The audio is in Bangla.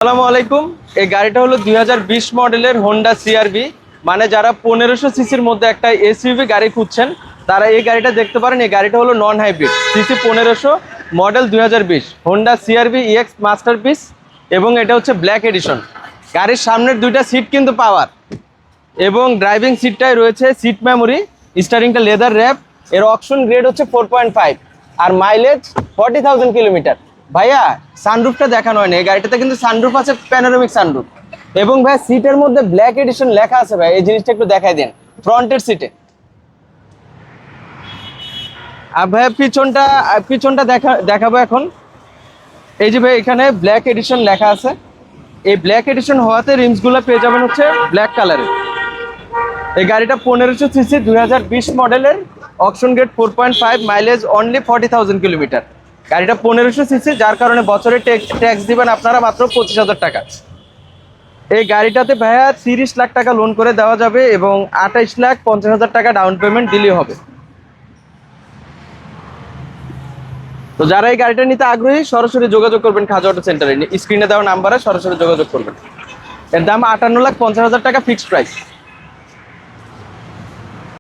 আসসালামু আলাইকুম। এই গাড়িটা হলো 2020 মডেলের হোন্ডা সিআরভি। মানে যারা 1500 সিসির মধ্যে একটা এসইউভি গাড়ি খুঁজছেন তারা এই গাড়িটা দেখতে পারেন। এই গাড়িটা হলো non hybrid, CC 1500, model 2020, Honda CR-V EX masterpiece, এবং এটা হচ্ছে ব্ল্যাক এডিশন। গাড়ির সামনের দুইটা সিট কিন্তু পাওয়ার, এবং ড্রাইভিং সিটটাই রয়েছে সিট মেমোরি, স্টারিংটা লেদার র্যাপ। এর অকশন গ্রেড হচ্ছে 4.5 আর মাইলেজ 40,000 কিলোমিটার। ভাইয়া সানরুফটা দেখানো হয়নি, এই গাড়িটাতে কিন্তু সানরুফ আছে, প্যানোরামিক সানরুফ। এবং ভাই সিটের মধ্যে ব্ল্যাক এডিশন লেখা আছে ভাই, এই জিনিসটা একটু দেখাই দেন ফ্রন্টের সিটে। আর ভাই পিছনটা দেখাবো এখন। এই যে ভাই এখানে ব্ল্যাক এডিশন লেখা আছে। এই ব্ল্যাক এডিশন হওয়াতে রিমসগুলো পেয়ে যাবেন হচ্ছে ব্ল্যাক কালারের। এই গাড়িটা 1500 সিসি 2020 মডেলের, auction grade 4.5, mileage only 40,000 kilometre. গাড়িটা 1500 সিসি, যার কারণে বছরে ট্যাক্স দিবেন আপনারা মাত্র 25,000 টাকা। এই গাড়িটাতে ভাইয়া 30 লাখ টাকা লোন করে দেওয়া যাবে এবং 28,50,000 টাকা ডাউন পেমেন্ট দিলেই হবে। তো যারা এই গাড়িটা নিতে আগ্রহী সরাসরি যোগাযোগ করবেন খাজা অটো সেন্টারে, স্ক্রিনে দেওয়া নাম্বারে সরাসরি যোগাযোগ করবেন। এর দাম 58,50,000 টাকা ফিক্সড প্রাইস।